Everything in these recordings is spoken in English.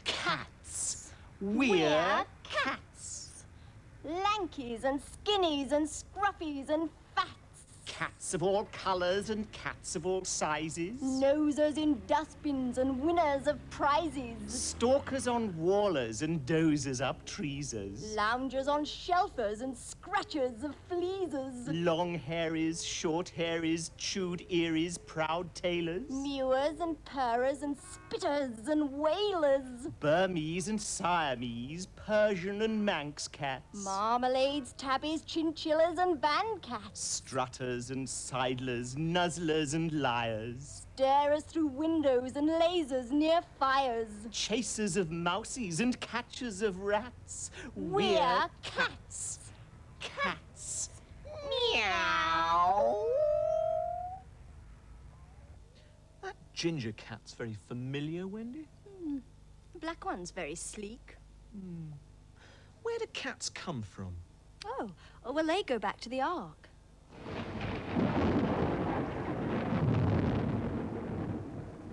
Cats. We're cats. Lankies and skinnies and scruffies and fats. Cats of all colours and cats of all sizes. Nosers in dustbins and winners of prizes. Stalkers on wallers and dozers up treesers. Loungers on shelfers and scratchers of fleasers. Long hairies, short hairies, chewed earies, proud tailors. Mewers and purrers and spitters and wailers. Burmese and Siamese, Persian and Manx cats. Marmalades, tabbies, chinchillas and band cats. Strutters and sidlers, nuzzlers and liars. Starers through windows and lasers near fires. Chasers of mousies and catchers of rats. We're cats. Cats. Meow. That ginger cat's very familiar, Wendy. The black one's very sleek. Where do cats come from? Oh, well, they go back to the Ark.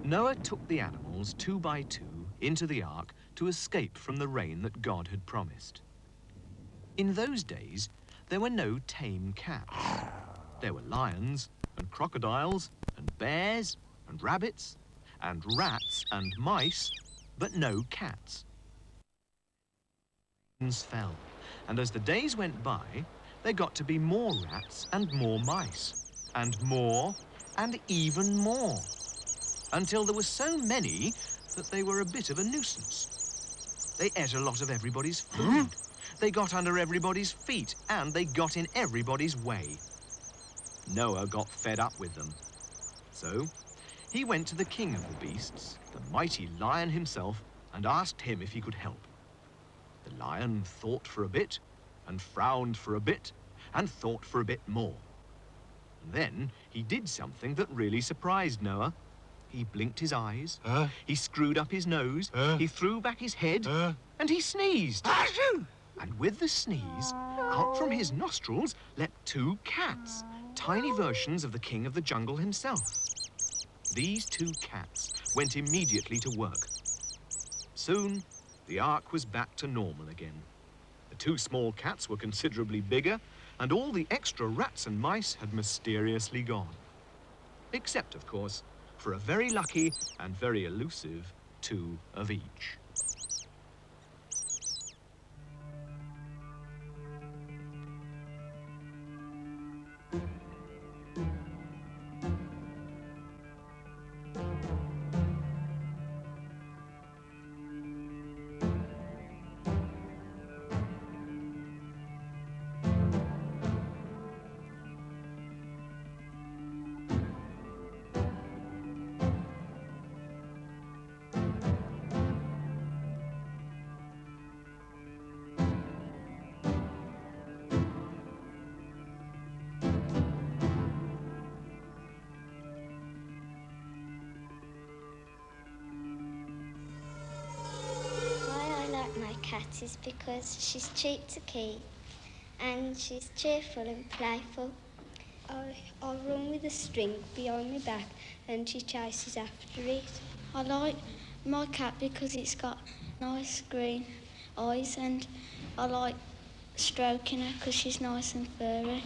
Noah took the animals 2 by 2 into the ark to escape from the rain that God had promised. In those days, there were no tame cats. There were lions and crocodiles and bears and rabbits and rats and mice, but no cats. Rains fell, and as the days went by, there got to be more rats and more mice, and more and even more, until there were so many that they were a bit of a nuisance. They ate a lot of everybody's food. They got under everybody's feet, and they got in everybody's way. Noah got fed up with them. So he went to the king of the beasts, the mighty lion himself, and asked him if he could help. The lion thought for a bit, and frowned for a bit, and thought for a bit more. And then he did something that really surprised Noah. He blinked his eyes, he screwed up his nose, he threw back his head, and he sneezed. And with the sneeze, out from his nostrils leapt 2 cats, tiny versions of the king of the jungle himself. These 2 cats went immediately to work. Soon, the ark was back to normal again. The 2 small cats were considerably bigger, and all the extra rats and mice had mysteriously gone. Except, of course, for a very lucky and very elusive 2 of each. Cat is because she's cheap to keep and she's cheerful and playful. I run with a string behind my back and she chases after it. I like my cat because it's got nice green eyes, and I like stroking her because she's nice and furry.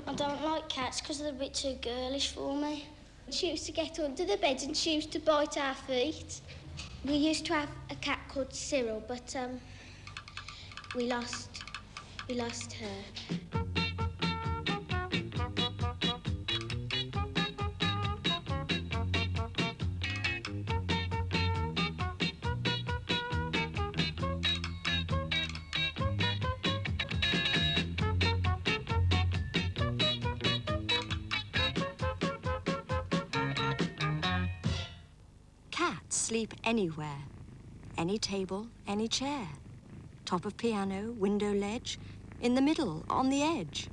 I don't like cats because they're a bit too girlish for me. She used to get under the bed and she used to bite our feet. We used to have a cat called Cyril, but we lost her. Cats sleep anywhere. Any table, any chair. Top of piano, window ledge, in the middle, on the edge.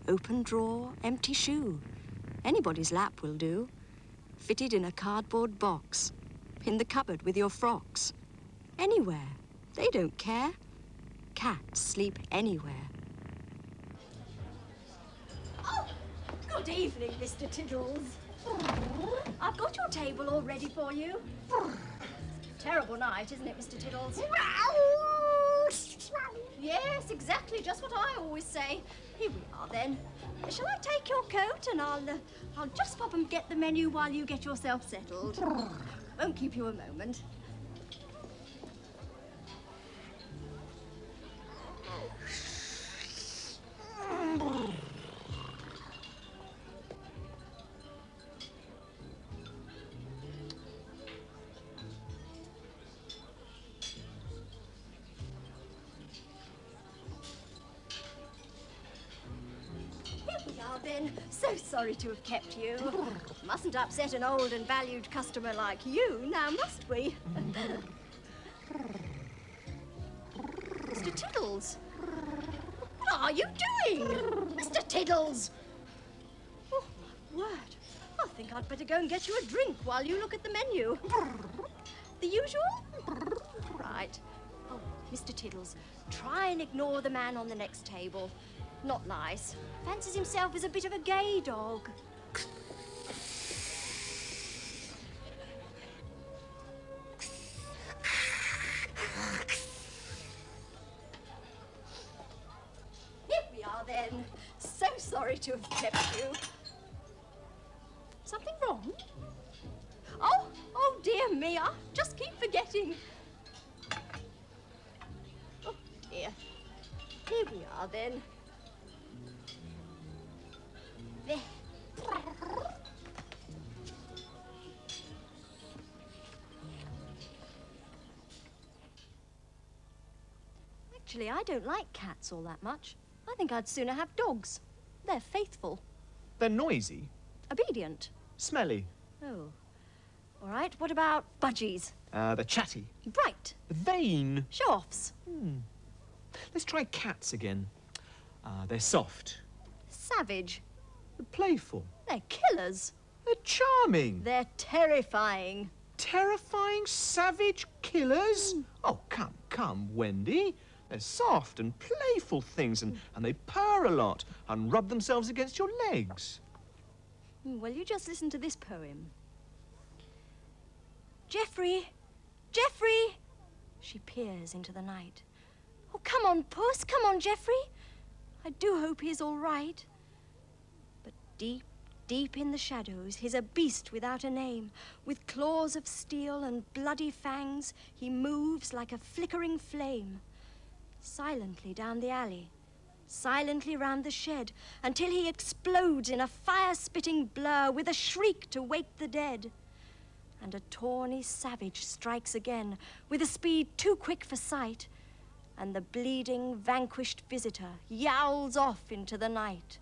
Open drawer, empty shoe. Anybody's lap will do. Fitted in a cardboard box. In the cupboard with your frocks. Anywhere. They don't care. Cats sleep anywhere. Oh, good evening, Mr. Tiddles. I've got your table all ready for you. Terrible night, isn't it, Mr. Tiddles? Yes, exactly, just what I always say. Here we are, then. Shall I take your coat and I'll just pop and get the menu while you get yourself settled. Won't keep you a moment. Then, so sorry to have kept you. Mustn't upset an old and valued customer like you, now must we? Mr. Tiddles, what are you doing? Mr. Tiddles! Oh, my word. I think I'd better go and get you a drink while you look at the menu. The usual? Right. Oh, Mr. Tiddles, try and ignore the man on the next table. Not nice. Fancies himself as a bit of a gay dog. Here we are then. So sorry to have kept you. Something wrong? Oh dear me, I just keep forgetting. Oh dear. Here we are then. There. Actually, I don't like cats all that much. I think I'd sooner have dogs. They're faithful. They're noisy. Obedient. Smelly. Oh. All right, what about budgies? They're chatty. Bright. Vain. Show-offs. Let's try cats again. They're soft. Savage. They're playful. They're killers. They're charming. They're terrifying. Terrifying, savage killers? Oh, come, Wendy. They're soft and playful things, and they purr a lot and rub themselves against your legs. Well, you just listen to this poem. Geoffrey! Geoffrey! She peers into the night. Oh, come on, Puss. Come on, Geoffrey. I do hope he's all right. But deep, deep in the shadows, he's a beast without a name. With claws of steel and bloody fangs, he moves like a flickering flame. Silently down the alley, silently round the shed, until he explodes in a fire-spitting blur with a shriek to wake the dead. And a tawny savage strikes again, with a speed too quick for sight, and the bleeding, vanquished visitor yowls off into the night.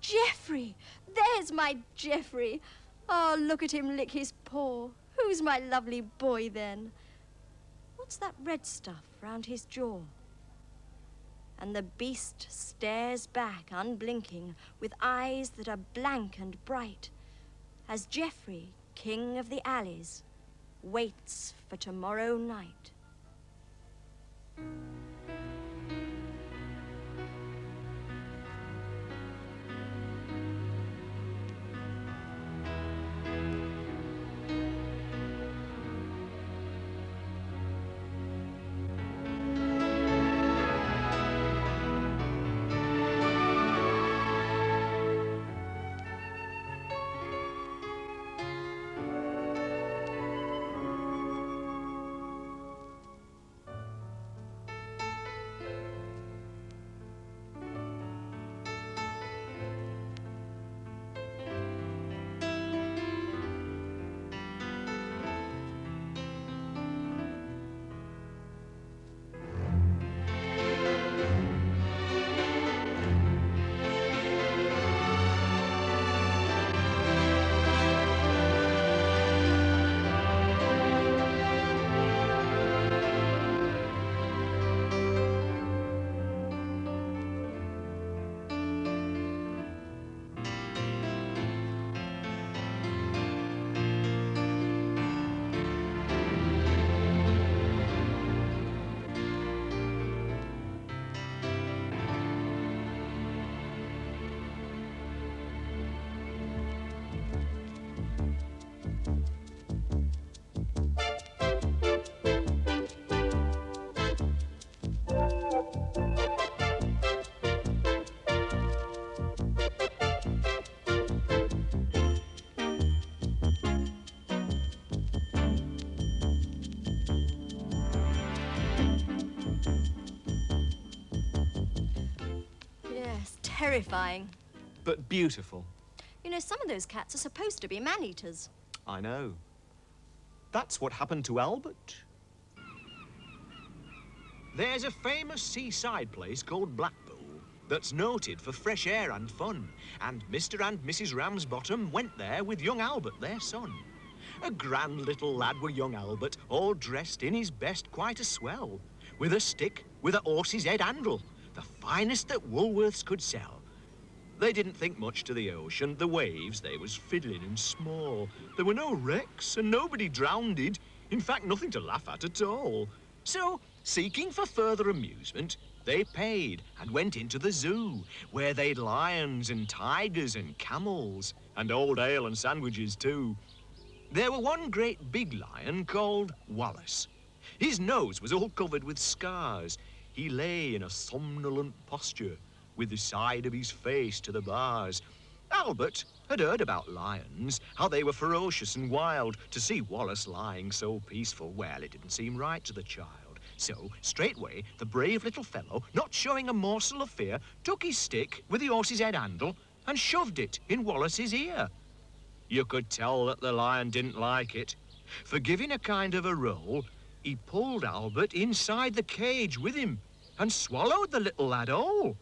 Geoffrey! There's my Geoffrey! Oh, look at him lick his paw. Who's my lovely boy, then? What's that red stuff round his jaw? And the beast stares back, unblinking, with eyes that are blank and bright, as Geoffrey, king of the alleys, waits for tomorrow night. terrifying. But beautiful. You know, some of those cats are supposed to be man-eaters. I know. That's what happened to Albert. There's a famous seaside place called Blackpool that's noted for fresh air and fun, and Mr. and Mrs. Ramsbottom went there with young Albert, their son. A grand little lad were young Albert, all dressed in his best, quite a swell, with a stick with a horse's head handle, the finest that Woolworths could sell. They didn't think much to the ocean, the waves, they was fiddling and small. There were no wrecks and nobody drowned. In fact, nothing to laugh at all. So, seeking for further amusement, they paid and went into the zoo, where they'd lions and tigers and camels, and old ale and sandwiches too. There were one great big lion called Wallace. His nose was all covered with scars. He lay in a somnolent posture, with the side of his face to the bars. Albert had heard about lions, how they were ferocious and wild. To see Wallace lying so peaceful, well, it didn't seem right to the child. So, straightway, the brave little fellow, not showing a morsel of fear, took his stick with the horse's head handle and shoved it in Wallace's ear. You could tell that the lion didn't like it. For giving a kind of a roll, he pulled Albert inside the cage with him and swallowed the little lad whole.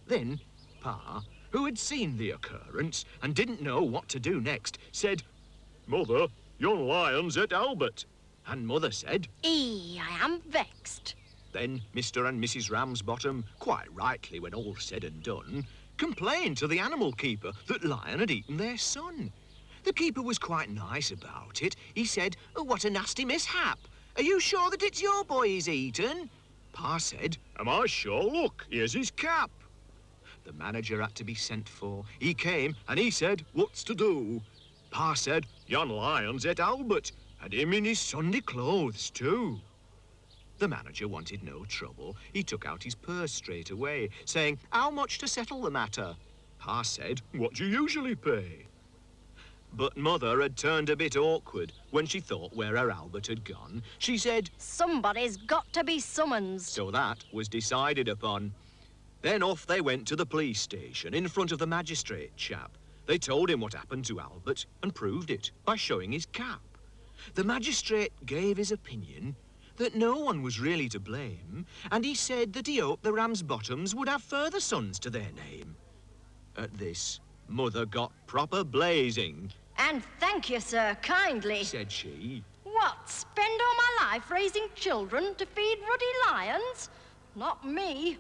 Then, Pa, who had seen the occurrence and didn't know what to do next, said, "Mother, yon lion's at Albert." And Mother said, I am vexed. Then Mr. and Mrs. Ramsbottom, quite rightly when all's said and done, complained to the animal keeper that lion had eaten their son. The keeper was quite nice about it. He said, "Oh, what a nasty mishap. Are you sure that it's your boy he's eaten?" Pa said, "Am I sure? Look, here's his cap." The manager had to be sent for. He came and he said, "What's to do?" Pa said, "Yon lion's at Albert, and him in his Sunday clothes too." The manager wanted no trouble. He took out his purse straight away, saying, "How much to settle the matter?" Pa said, "What do you usually pay?" But Mother had turned a bit awkward when she thought where her Albert had gone. She said, Somebody's got to be summonsed. so that was decided upon. Then off they went to the police station in front of the magistrate chap. They told him what happened to Albert and proved it by showing his cap. The magistrate gave his opinion that no one was really to blame, and he said that he hoped the Ramsbottoms would have further sons to their name. At this, Mother got proper blazing. And thank you, sir, kindly. Said she. What, spend all my life raising children to feed ruddy lions? Not me.